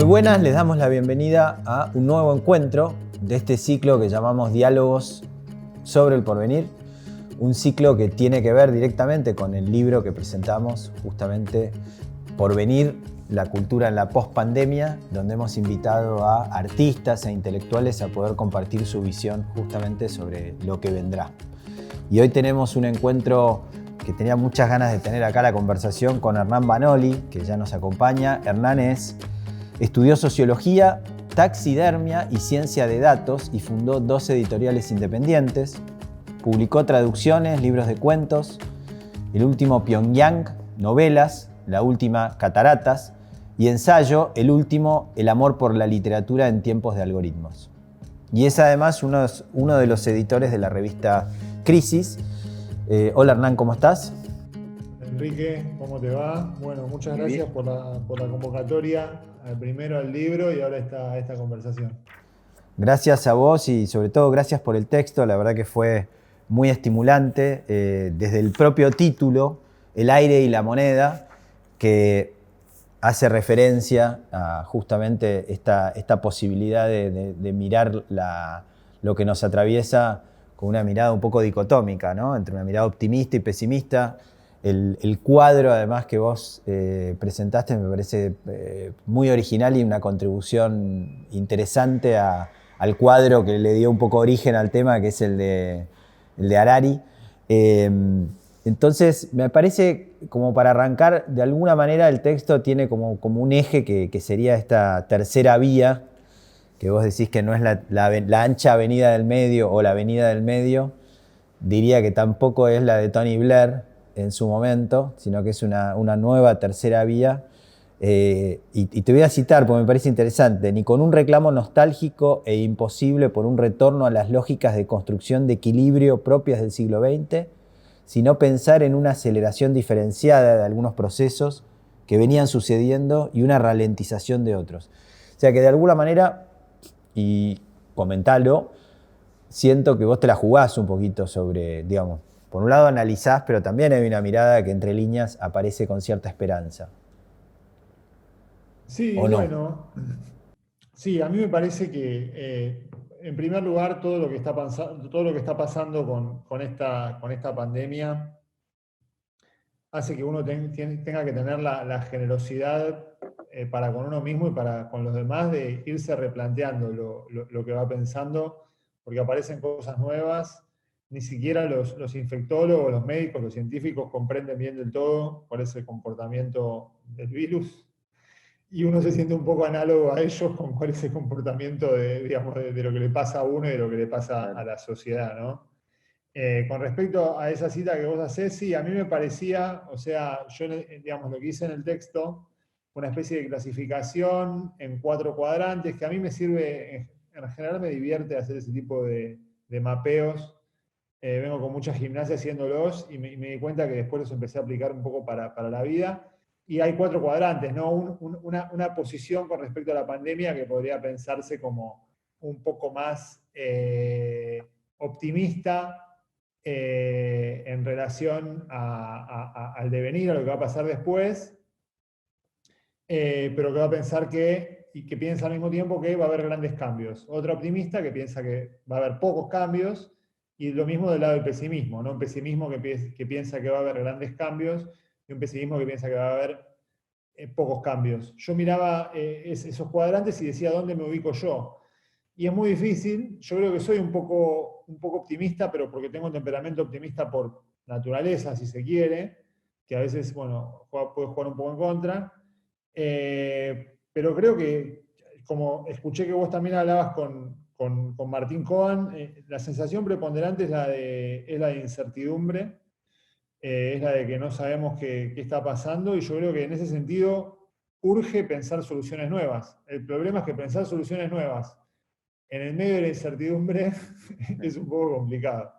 buenas, les damos la bienvenida a un nuevo encuentro de este ciclo que llamamos Diálogos sobre el Porvenir. Un ciclo que tiene que ver directamente con el libro que presentamos, justamente Porvenir, la cultura en la pospandemia, donde hemos invitado a artistas e intelectuales a poder compartir su visión justamente sobre lo que vendrá. Y hoy tenemos un encuentro que tenía muchas ganas de tener acá la conversación con Hernán Banoli, que ya nos acompaña. Hernán estudió sociología, taxidermia y ciencia de datos y fundó 2 editoriales independientes. Publicó traducciones, libros de cuentos, el último Pyongyang, novelas, la última Cataratas y ensayo, el último El amor por la literatura en tiempos de algoritmos. Y es además uno de los editores de la revista Crisis. Hola Hernán, ¿cómo estás? Enrique, ¿cómo te va? Bueno, muchas gracias por la convocatoria, primero al libro y ahora esta conversación. Gracias a vos y sobre todo gracias por el texto, la verdad que fue muy estimulante, desde el propio título, El aire y la moneda, que hace referencia a justamente esta posibilidad de mirar lo que nos atraviesa con una mirada un poco dicotómica, ¿no? Entre una mirada optimista y pesimista. El cuadro, además, que vos presentaste me parece muy original y una contribución interesante al cuadro que le dio un poco origen al tema, que es el de Harari. Entonces, me parece, como para arrancar, de alguna manera el texto tiene como un eje que sería esta tercera vía, que vos decís que no es la ancha avenida del medio o la avenida del medio. Diría que tampoco es la de Tony Blair en su momento, sino que es una nueva tercera vía. Y te voy a citar porque me parece interesante. Ni con un reclamo nostálgico e imposible por un retorno a las lógicas de construcción de equilibrio propias del siglo XX, sino pensar en una aceleración diferenciada de algunos procesos que venían sucediendo y una ralentización de otros. O sea que de alguna manera, y comentalo, siento que vos te la jugás un poquito sobre, digamos, por un lado analizás, pero también hay una mirada que entre líneas aparece con cierta esperanza. Sí, ¿O no? bueno, sí, a mí me parece que en primer lugar todo lo que está pasando con esta pandemia hace que uno tenga que tener la generosidad para con uno mismo y para con los demás de irse replanteando lo que va pensando, porque aparecen cosas nuevas. Ni siquiera los infectólogos, los médicos, los científicos comprenden bien del todo cuál es el comportamiento del virus. Y uno se siente un poco análogo a ellos con cuál es el comportamiento digamos, de lo que le pasa a uno y de lo que le pasa a la sociedad, ¿no? Con respecto a esa cita que vos hacés, sí, a mí me parecía, o sea, yo, digamos, lo que hice en el texto, una especie de clasificación en 4 cuadrantes, que a mí me sirve, en general me divierte hacer ese tipo de mapeos. Vengo con mucha gimnasia haciéndolos y me di cuenta que después los empecé a aplicar un poco para la vida. Y hay 4 cuadrantes, ¿no? Una posición con respecto a la pandemia que podría pensarse como un poco más optimista, en relación al devenir, a lo que va a pasar después, pero que va a pensar y que piensa al mismo tiempo que va a haber grandes cambios. Otra optimista que piensa que va a haber pocos cambios, y lo mismo del lado del pesimismo, ¿no? Un pesimismo que piensa que va a haber grandes cambios y un pesimismo que piensa que va a haber pocos cambios. Yo miraba esos cuadrantes y decía, ¿dónde me ubico yo? Y es muy difícil. Yo creo que soy un poco optimista, pero porque tengo un temperamento optimista por naturaleza, si se quiere, que a veces, bueno, puede jugar un poco en contra. Pero creo que, como escuché que vos también hablabas con Martín Cohen, la sensación preponderante es la de incertidumbre, es la de que no sabemos qué está pasando, y yo creo que en ese sentido urge pensar soluciones nuevas. El problema es que pensar soluciones nuevas en el medio de la incertidumbre es un poco complicado.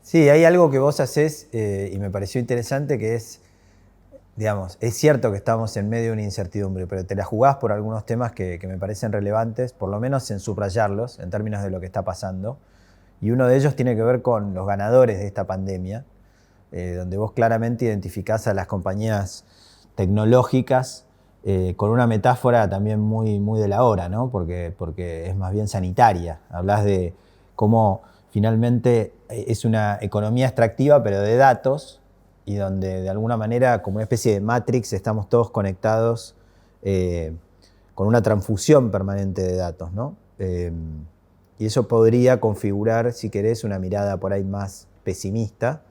Sí, hay algo que vos hacés y me pareció interesante, que es, digamos, es cierto que estamos en medio de una incertidumbre, pero te la jugás por algunos temas que me parecen relevantes, por lo menos en subrayarlos, en términos de lo que está pasando. Y uno de ellos tiene que ver con los ganadores de esta pandemia, donde vos claramente identificás a las compañías tecnológicas con una metáfora también muy, muy de la hora, ¿no? Porque es más bien sanitaria. Hablas de cómo finalmente es una economía extractiva, pero de datos, y donde de alguna manera, como una especie de Matrix, estamos todos conectados con una transfusión permanente de datos, ¿no? Y eso podría configurar, si querés, una mirada por ahí más pesimista,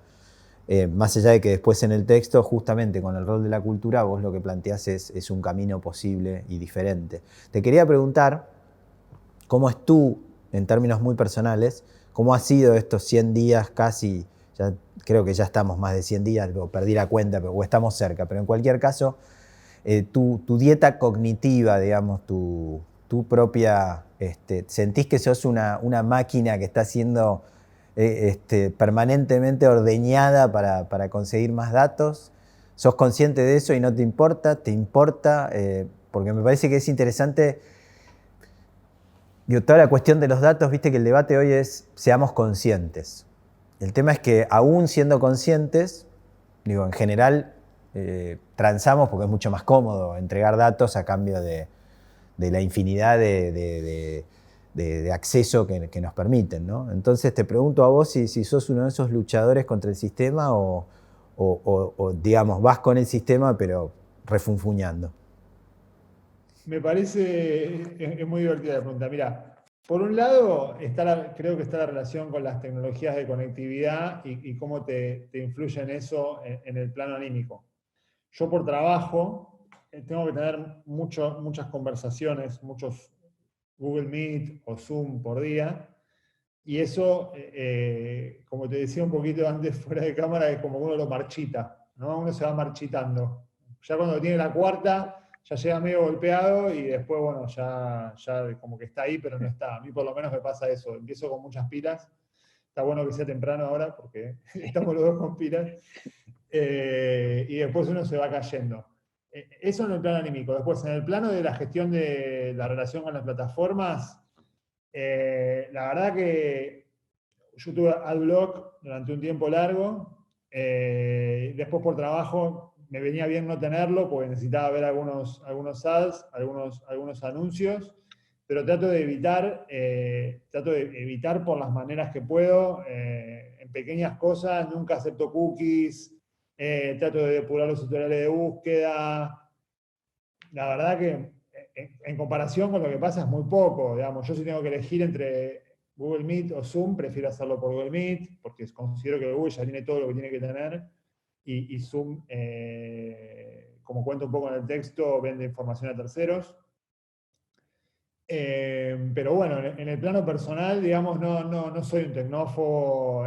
más allá de que después en el texto, justamente con el rol de la cultura, vos lo que planteás es un camino posible y diferente. Te quería preguntar, ¿cómo es tú, en términos muy personales, cómo ha sido estos 100 días casi, ya, creo que ya estamos más de 100 días, o perdí la cuenta, o estamos cerca, pero en cualquier caso, tu dieta cognitiva, digamos, tu propia, ¿sentís que sos una máquina que está siendo permanentemente ordeñada para conseguir más datos? ¿Sos consciente de eso y no te importa? ¿Te importa? Porque me parece que es interesante, digo, toda la cuestión de los datos, viste que el debate hoy es seamos conscientes. El tema es que aún siendo conscientes, digo, en general transamos porque es mucho más cómodo entregar datos a cambio de la infinidad de acceso que nos permiten, ¿no? Entonces te pregunto a vos si sos uno de esos luchadores contra el sistema o, digamos, vas con el sistema pero refunfuñando. Me parece, es muy divertida la pregunta. Mira, por un lado, creo que está la relación con las tecnologías de conectividad y cómo te influye en eso en el plano anímico. Yo por trabajo tengo que tener muchas conversaciones, muchos Google Meet o Zoom por día, y eso, como te decía un poquito antes fuera de cámara, es como uno lo marchita, ¿no? Uno se va marchitando. Ya cuando tiene la cuarta, ya llega medio golpeado y después, bueno, ya como que está ahí, pero no está. A mí por lo menos me pasa eso. Empiezo con muchas pilas. Está bueno que sea temprano ahora porque estamos los dos con pilas. Y después uno se va cayendo. Eso en el plano anímico. Después, en el plano de la gestión de la relación con las plataformas, la verdad que yo tuve AdBlock durante un tiempo largo. Después por trabajo me venía bien no tenerlo porque necesitaba ver algunos ads, algunos anuncios, pero trato de evitar por las maneras que puedo, en pequeñas cosas, nunca acepto cookies, trato de depurar los tutoriales de búsqueda. La verdad que en comparación con lo que pasa es muy poco, digamos. Yo si tengo que elegir entre Google Meet o Zoom, prefiero hacerlo por Google Meet, porque considero que Google ya tiene todo lo que tiene que tener, y Zoom, como cuento un poco en el texto, vende información a terceros. Pero bueno, en el plano personal, digamos, no soy un tecnófobo,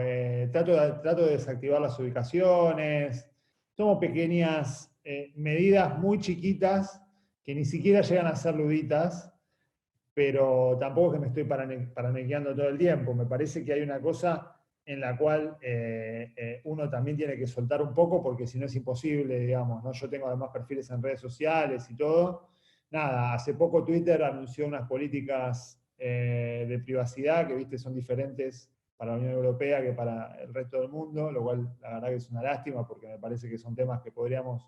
trato de desactivar las ubicaciones, tomo pequeñas medidas muy chiquitas que ni siquiera llegan a ser luditas, pero tampoco es que me estoy paranequeando todo el tiempo. Me parece que hay una cosa en la cual uno también tiene que soltar un poco, porque si no es imposible, digamos, ¿no? Yo tengo además perfiles en redes sociales y todo. Nada, hace poco Twitter anunció unas políticas de privacidad que, viste, son diferentes para la Unión Europea que para el resto del mundo, lo cual la verdad que es una lástima porque me parece que son temas que podríamos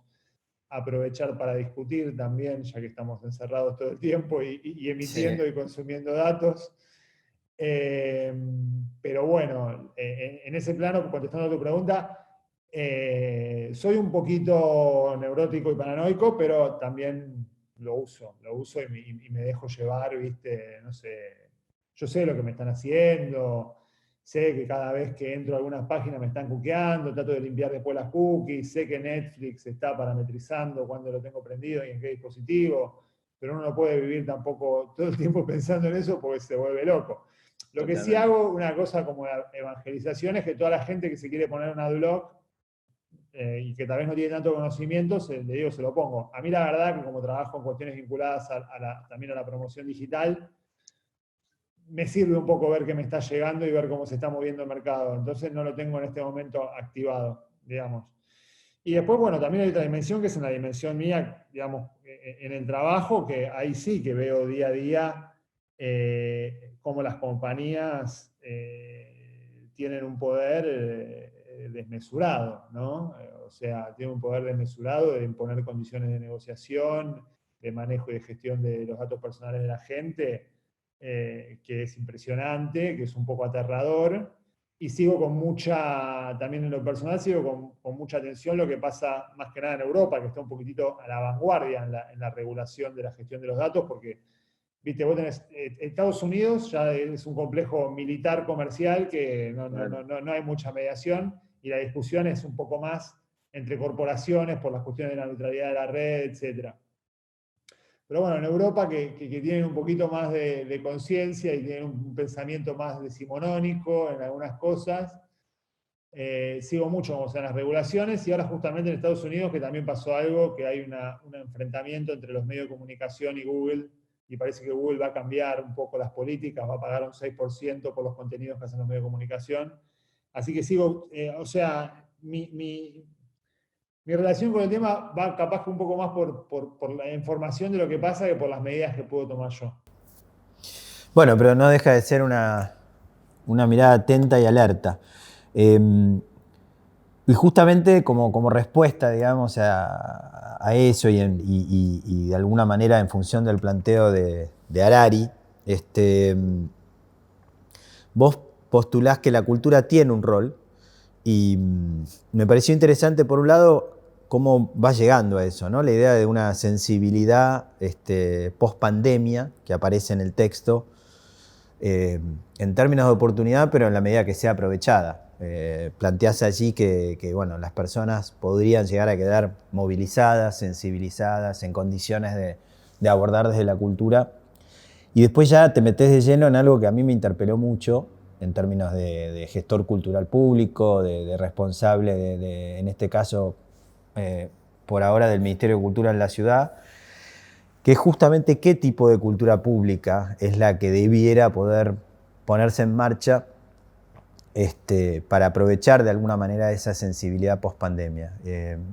aprovechar para discutir también, ya que estamos encerrados todo el tiempo y Sí. emitiendo y consumiendo datos. Eh, pero bueno, en ese plano, contestando a tu pregunta, soy un poquito neurótico y paranoico, pero también lo uso y me dejo llevar, ¿viste? No sé, yo sé lo que me están haciendo, sé que cada vez que entro a algunas páginas me están cuqueando, trato de limpiar después las cookies, sé que Netflix está parametrizando cuando lo tengo prendido y en qué dispositivo, pero uno no puede vivir tampoco todo el tiempo pensando en eso porque se vuelve loco. Lo que sí Totalmente. hago, una cosa como evangelización, es que toda la gente que se quiere poner un adblock y que tal vez no tiene tanto conocimiento, le digo, se lo pongo. A mí la verdad que como trabajo en cuestiones vinculadas también a la promoción digital, me sirve un poco ver qué me está llegando y ver cómo se está moviendo el mercado. Entonces no lo tengo en este momento activado, digamos. Y después, bueno, también hay otra dimensión que es en la dimensión mía, digamos, en el trabajo, que ahí sí que veo día a día cómo las compañías tienen un poder desmesurado, ¿no? O sea, tienen un poder desmesurado de imponer condiciones de negociación, de manejo y de gestión de los datos personales de la gente, que es impresionante, que es un poco aterrador. Y sigo con mucha, también en lo personal, sigo con mucha atención lo que pasa más que nada en Europa, que está un poquitito a la vanguardia en la regulación de la gestión de los datos, porque, viste, vos tenés, Estados Unidos ya es un complejo militar comercial que no hay mucha mediación, y la discusión es un poco más entre corporaciones por las cuestiones de la neutralidad de la red, etcétera. Pero bueno, en Europa que tienen un poquito más de conciencia y tienen un pensamiento más decimonónico en algunas cosas, sigo mucho o sea, en las regulaciones, y ahora justamente en Estados Unidos que también pasó algo, que hay un enfrentamiento entre los medios de comunicación y Google, y parece que Google va a cambiar un poco las políticas, va a pagar un 6% por los contenidos que hacen los medios de comunicación. Así que sigo, o sea, mi relación con el tema va capaz que un poco más por la información de lo que pasa que por las medidas que puedo tomar yo. Bueno, pero no deja de ser una mirada atenta y alerta. Y justamente como respuesta, digamos, a eso y de alguna manera en función del planteo de Harari, vos postulás que la cultura tiene un rol, y me pareció interesante, por un lado, cómo vas llegando a eso, ¿no? La idea de una sensibilidad post-pandemia que aparece en el texto, en términos de oportunidad, pero en la medida que sea aprovechada. Planteás allí que bueno, las personas podrían llegar a quedar movilizadas, sensibilizadas, en condiciones de abordar desde la cultura. Y después ya te metés de lleno en algo que a mí me interpeló mucho, en términos de gestor cultural público, de responsable, en este caso, por ahora, del Ministerio de Cultura en la ciudad, que es justamente qué tipo de cultura pública es la que debiera poder ponerse en marcha para aprovechar de alguna manera esa sensibilidad post-pandemia.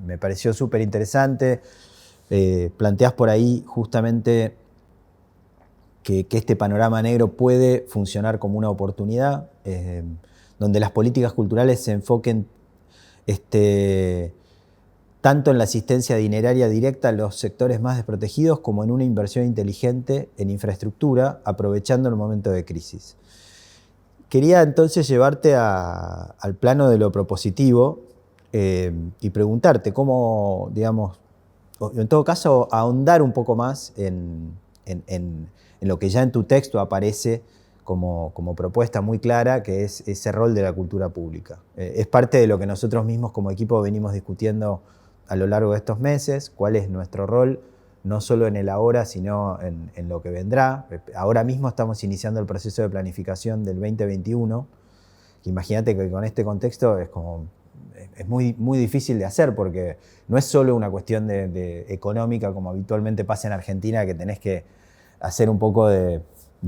Me pareció súper interesante. Planteás por ahí justamente que este panorama negro puede funcionar como una oportunidad, donde las políticas culturales se enfoquen tanto en la asistencia dineraria directa a los sectores más desprotegidos como en una inversión inteligente en infraestructura, aprovechando el momento de crisis. Quería entonces llevarte al plano de lo propositivo y preguntarte cómo, digamos, en todo caso, ahondar un poco más en lo que ya en tu texto aparece como propuesta muy clara, que es ese rol de la cultura pública. Es parte de lo que nosotros mismos como equipo venimos discutiendo a lo largo de estos meses, cuál es nuestro rol, no solo en el ahora, sino en lo que vendrá. Ahora mismo estamos iniciando el proceso de planificación del 2021, que imagínate que con este contexto es muy, muy difícil de hacer, porque no es solo una cuestión de económica, como habitualmente pasa en Argentina, que tenés que hacer un poco de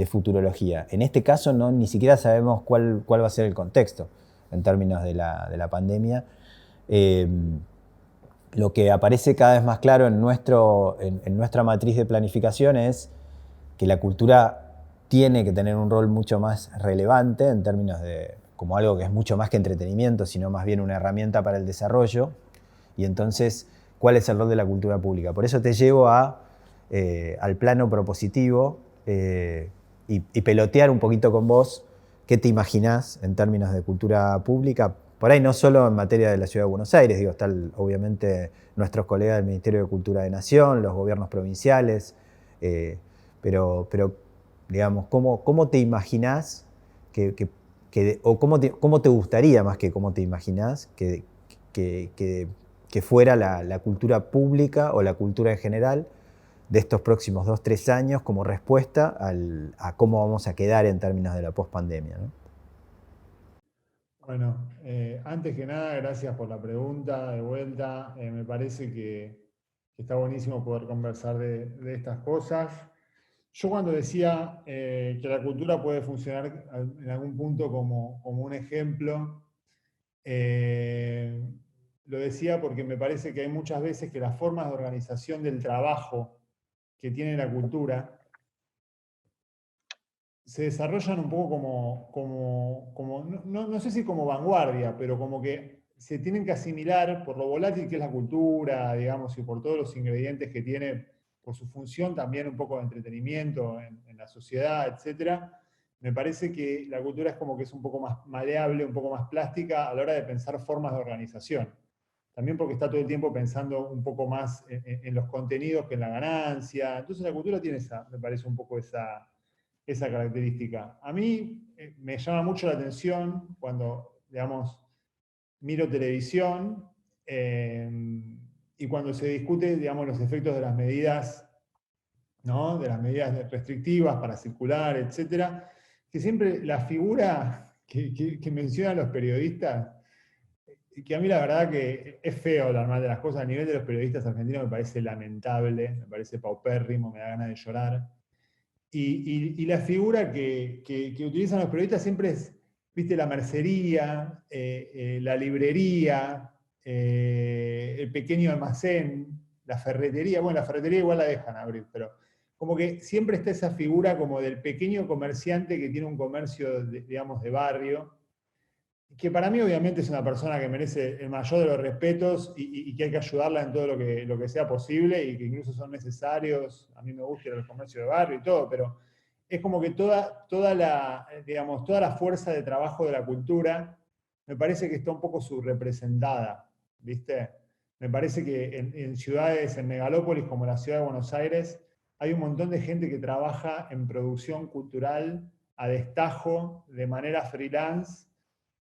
futurología. En este caso ni siquiera sabemos cuál va a ser el contexto en términos de la pandemia. Lo que aparece cada vez más claro en nuestra matriz de planificación es que la cultura tiene que tener un rol mucho más relevante en términos de como algo que es mucho más que entretenimiento, sino más bien una herramienta para el desarrollo. Y entonces, ¿cuál es el rol de la cultura pública? Por eso te llevo al plano propositivo y pelotear un poquito con vos qué te imaginás en términos de cultura pública. Por ahí no solo en materia de la Ciudad de Buenos Aires, están obviamente nuestros colegas del Ministerio de Cultura de Nación, los gobiernos provinciales, pero digamos, ¿cómo te imaginás o cómo te gustaría, más que cómo te imaginás, que fuera la cultura pública o la cultura en general de estos próximos 2-3 años como respuesta a cómo vamos a quedar en términos de la pospandemia, ¿no? Bueno, antes que nada, gracias por la pregunta de vuelta. Me parece que está buenísimo poder conversar de estas cosas. Yo cuando decía que la cultura puede funcionar en algún punto como un ejemplo, lo decía porque me parece que hay muchas veces que las formas de organización del trabajo que tiene la cultura se desarrollan un poco no sé si como vanguardia, pero como que se tienen que asimilar por lo volátil que es la cultura, digamos, y por todos los ingredientes que tiene por su función también un poco de entretenimiento en la sociedad, etcétera, me parece que la cultura es como que es un poco más maleable, un poco más plástica a la hora de pensar formas de organización. También porque está todo el tiempo pensando un poco más en los contenidos que en la ganancia. Entonces la cultura tiene me parece un poco esa característica. A mí me llama mucho la atención cuando, digamos, miro televisión eh, y cuando se discute, digamos, los efectos de las medidas, ¿no? De las medidas restrictivas para circular, etcétera, que siempre la figura que mencionan los periodistas, que a mí la verdad que es feo hablar mal de las cosas, a nivel de los periodistas argentinos me parece lamentable, me parece paupérrimo, me da ganas de llorar. Y la figura que utilizan los periodistas siempre es, viste, la mercería, la librería, el pequeño almacén, la ferretería. Bueno, la ferretería igual la dejan abrir, pero como que siempre está esa figura como del pequeño comerciante que tiene un comercio, digamos, de barrio, que para mí obviamente es una persona que merece el mayor de los respetos y que hay que ayudarla en todo lo que sea posible y que incluso son necesarios. A mí me gusta ir al comercio de barrio y todo, pero es como que digamos, toda la fuerza de trabajo de la cultura me parece que está un poco subrepresentada, ¿viste? Me parece que en ciudades, en megalópolis como la ciudad de Buenos Aires, hay un montón de gente que trabaja en producción cultural a destajo, de manera freelance,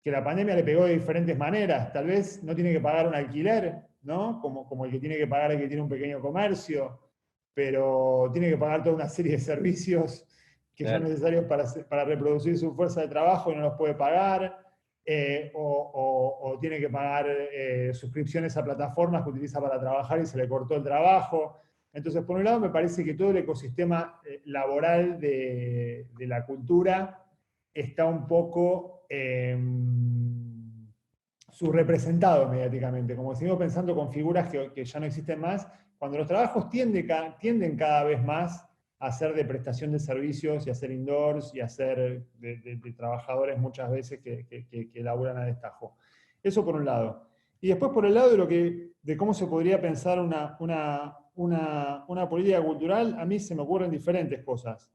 que la pandemia le pegó de diferentes maneras. Tal vez no tiene que pagar un alquiler, ¿no? Como el que tiene que pagar el que tiene un pequeño comercio, pero tiene que pagar toda una serie de servicios que son necesarios para reproducir su fuerza de trabajo y no los puede pagar, o tiene que pagar suscripciones a plataformas que utiliza para trabajar y se le cortó el trabajo. Entonces, por un lado, me parece que todo el ecosistema laboral de la cultura está un poco subrepresentado mediáticamente, como seguimos pensando con figuras que ya no existen más, cuando los trabajos tienden cada vez más a ser de prestación de servicios y a ser indoors y a ser de trabajadores muchas veces que laburan a destajo. Eso por un lado. Y después por el lado de cómo se podría pensar una política cultural, a mí se me ocurren diferentes cosas.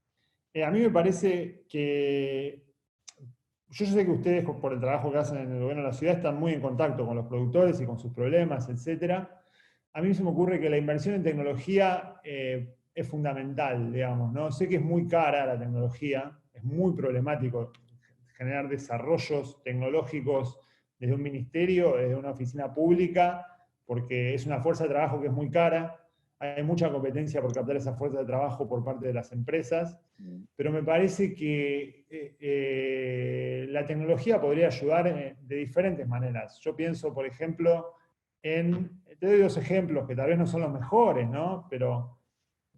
A mí me parece que yo sé que ustedes, por el trabajo que hacen en el gobierno de la ciudad, están muy en contacto con los productores y con sus problemas, etcétera. A mí se me ocurre que la inversión en tecnología es fundamental, digamos, ¿no? Sé que es muy cara la tecnología, es muy problemático generar desarrollos tecnológicos desde un ministerio, desde una oficina pública, porque es una fuerza de trabajo que es muy cara, hay mucha competencia por captar esa fuerza de trabajo por parte de las empresas, pero me parece que la tecnología podría ayudar de diferentes maneras. Yo pienso, por ejemplo, te doy dos ejemplos que tal vez no son los mejores, ¿no? Pero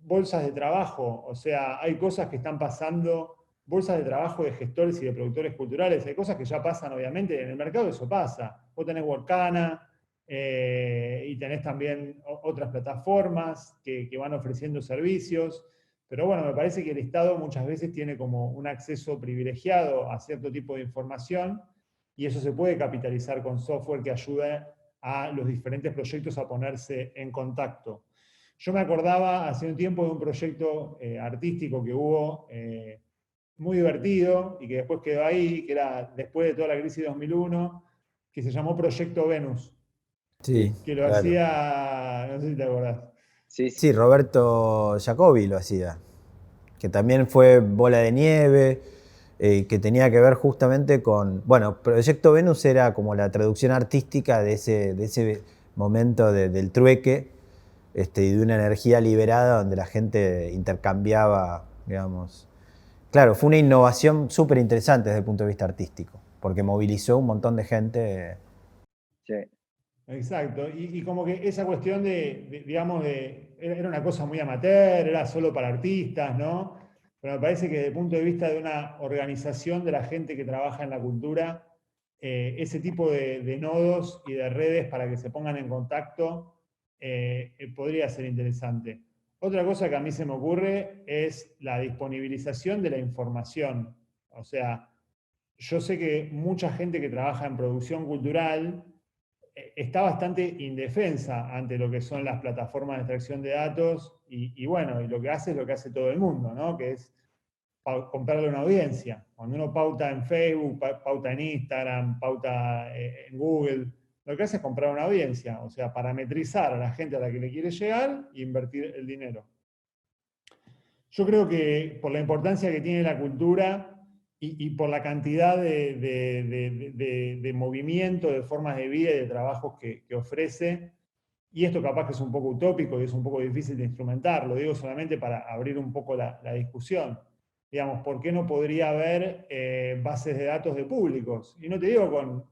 bolsas de trabajo, o sea, hay cosas que están pasando, bolsas de trabajo de gestores y de productores culturales, hay cosas que ya pasan, obviamente, en el mercado eso pasa. Vos tenés Workana, y tenés también otras plataformas que van ofreciendo servicios, pero bueno, me parece que el Estado muchas veces tiene como un acceso privilegiado a cierto tipo de información y eso se puede capitalizar con software que ayude a los diferentes proyectos a ponerse en contacto. Yo me acordaba hace un tiempo de un proyecto artístico que hubo muy divertido y que después quedó ahí, que era después de toda la crisis de 2001, que se llamó Proyecto Venus, Sí, que lo claro. hacía, no sé si te acordás. Sí, Sí, Roberto Jacobi lo hacía, que también fue Bola de Nieve, que tenía que ver justamente con, bueno, Proyecto Venus era como la traducción artística de ese momento del trueque, y de una energía liberada donde la gente intercambiaba, digamos. Claro, fue una innovación súper interesante desde el punto de vista artístico, porque movilizó un montón de gente. sí. Exacto, y como que esa cuestión digamos, era una cosa muy amateur, era solo para artistas, ¿no? Pero me parece que desde el punto de vista de una organización de la gente que trabaja en la cultura, ese tipo de nodos y de redes para que se pongan en contacto podría ser interesante. Otra cosa que a mí se me ocurre es la disponibilización de la información. O sea, yo sé que mucha gente que trabaja en producción cultural está bastante indefensa ante lo que son las plataformas de extracción de datos y bueno, y lo que hace es lo que hace todo el mundo, ¿no? Que es comprarle una audiencia. Cuando uno pauta en Facebook, pauta en Instagram, pauta en Google, lo que hace es comprar una audiencia, o sea, parametrizar a la gente a la que le quiere llegar e invertir el dinero. Yo creo que por la importancia que tiene la cultura y por la cantidad de movimiento, de formas de vida y de trabajos que ofrece, y esto capaz que es un poco utópico y es un poco difícil de instrumentar, lo digo solamente para abrir un poco la discusión. Digamos, ¿por qué no podría haber bases de datos de públicos? Y no te digo con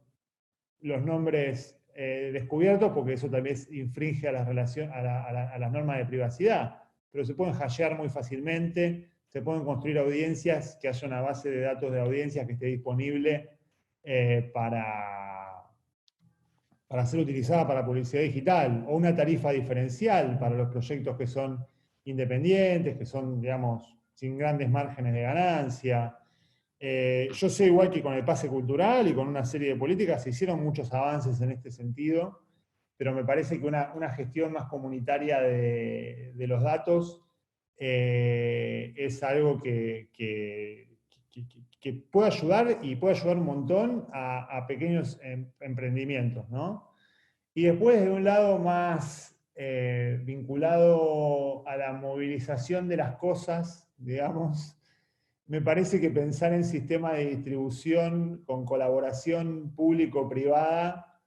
los nombres descubiertos, porque eso también infringe a las normas de privacidad, pero se pueden hashear muy fácilmente, se pueden construir audiencias, que haya una base de datos de audiencias que esté disponible para ser utilizada para publicidad digital, o una tarifa diferencial para los proyectos que son independientes, que son, digamos, sin grandes márgenes de ganancia. Yo sé igual que con el pase cultural y con una serie de políticas se hicieron muchos avances en este sentido, pero me parece que una gestión más comunitaria de los datos es algo que puede ayudar y puede ayudar un montón a pequeños emprendimientos, ¿no? Y después, de un lado más vinculado a la movilización de las cosas, digamos, me parece que pensar en sistemas de distribución con colaboración público-privada,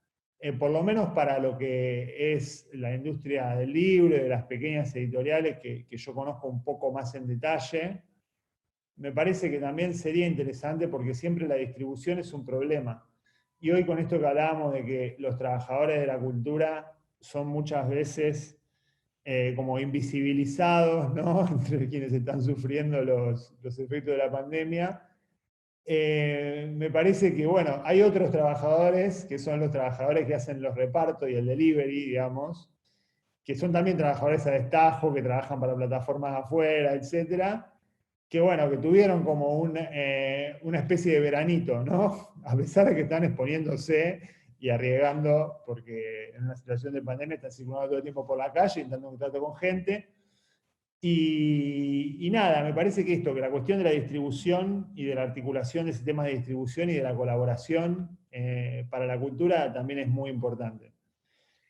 por lo menos para lo que es la industria del libro y de las pequeñas editoriales que yo conozco un poco más en detalle, me parece que también sería interesante porque siempre la distribución es un problema. Y hoy con esto que hablábamos de que los trabajadores de la cultura son muchas veces como invisibilizados, ¿no? Entre quienes están sufriendo los efectos de la pandemia, me parece que, bueno, hay otros trabajadores que son los trabajadores que hacen los repartos y el delivery, digamos, que son también trabajadores a destajo, que trabajan para plataformas afuera, etcétera, que bueno, que tuvieron como una especie de veranito, ¿no? A pesar de que están exponiéndose y arriesgando, porque en una situación de pandemia están circulando todo el tiempo por la calle, intentando contacto con gente. Y nada, me parece que esto, que la cuestión de la distribución y de la articulación de sistemas de distribución y de la colaboración para la cultura también es muy importante.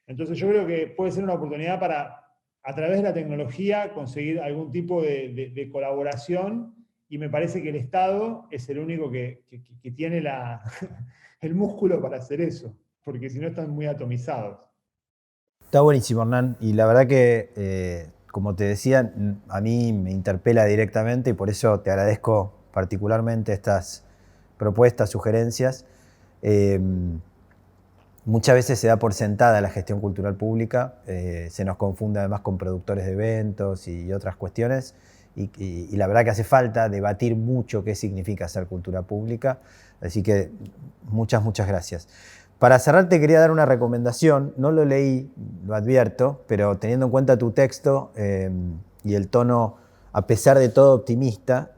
Entonces yo creo que puede ser una oportunidad para, a través de la tecnología, conseguir algún tipo de colaboración, y me parece que el Estado es el único que tiene el músculo para hacer eso, porque si no están muy atomizados. Está buenísimo, Hernán, y la verdad que, como te decía, a mí me interpela directamente y por eso te agradezco particularmente estas propuestas, sugerencias. Muchas veces se da por sentada la gestión cultural pública, se nos confunde además con productores de eventos y otras cuestiones, y la verdad que hace falta debatir mucho qué significa hacer cultura pública, así que muchas gracias. Para cerrar te quería dar una recomendación, no lo leí, lo advierto, pero teniendo en cuenta tu texto y el tono, a pesar de todo, optimista,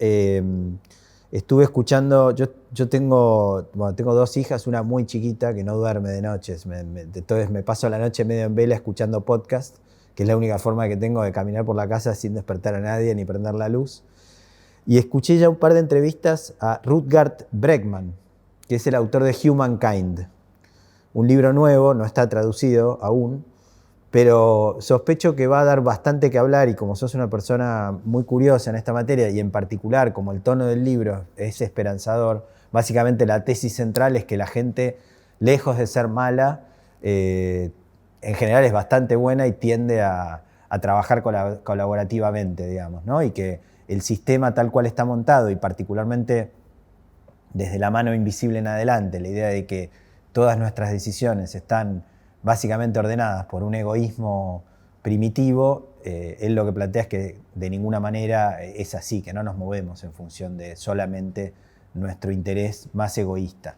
estuve escuchando, yo tengo 2 hijas, una muy chiquita que no duerme de noches, entonces me paso la noche medio en vela escuchando podcast, que es la única forma que tengo de caminar por la casa sin despertar a nadie ni prender la luz. Y escuché ya un par de entrevistas a Rutger Bregman, que es el autor de Humankind, un libro nuevo, no está traducido aún, pero sospecho que va a dar bastante que hablar, y como sos una persona muy curiosa en esta materia y en particular como el tono del libro es esperanzador, básicamente la tesis central es que la gente, lejos de ser mala, en general es bastante buena y tiende a trabajar colaborativamente, digamos, ¿no? Y que el sistema tal cual está montado, y particularmente desde la mano invisible en adelante, la idea de que todas nuestras decisiones están básicamente ordenadas por un egoísmo primitivo, él lo que plantea es que de ninguna manera es así, que no nos movemos en función de solamente nuestro interés más egoísta.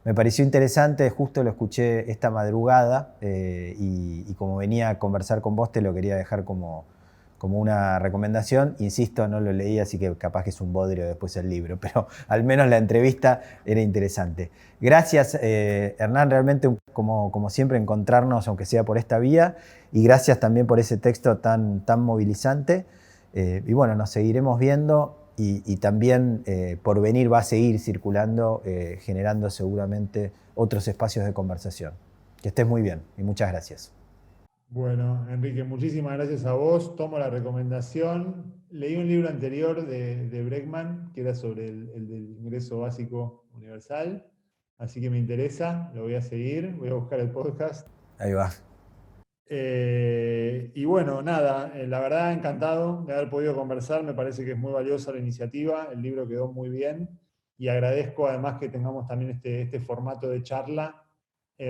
Me pareció interesante, justo lo escuché esta madrugada y como venía a conversar con vos te lo quería dejar como como una recomendación. Insisto, no lo leí, así que capaz que es un bodrio después el libro, pero al menos la entrevista era interesante. Gracias, Hernán, realmente como siempre encontrarnos, aunque sea por esta vía, y gracias también por ese texto tan movilizante. Y bueno, nos seguiremos viendo y también Porvenir va a seguir circulando, generando seguramente otros espacios de conversación. Que estés muy bien y muchas gracias. Bueno, Enrique, muchísimas gracias a vos. Tomo la recomendación. Leí un libro anterior de Bregman, que era sobre el del ingreso básico universal, así que me interesa, lo voy a seguir, voy a buscar el podcast. Ahí va. Y bueno, nada, la verdad encantado de haber podido conversar, me parece que es muy valiosa la iniciativa, el libro quedó muy bien y agradezco además que tengamos también este formato de charla,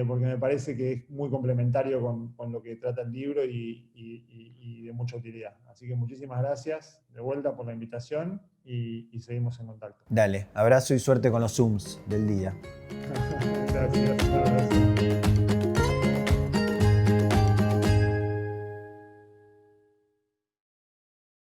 porque me parece que es muy complementario con lo que trata el libro y de mucha utilidad. Así que muchísimas gracias de vuelta por la invitación y seguimos en contacto. Dale, abrazo y suerte con los Zooms del día. Gracias.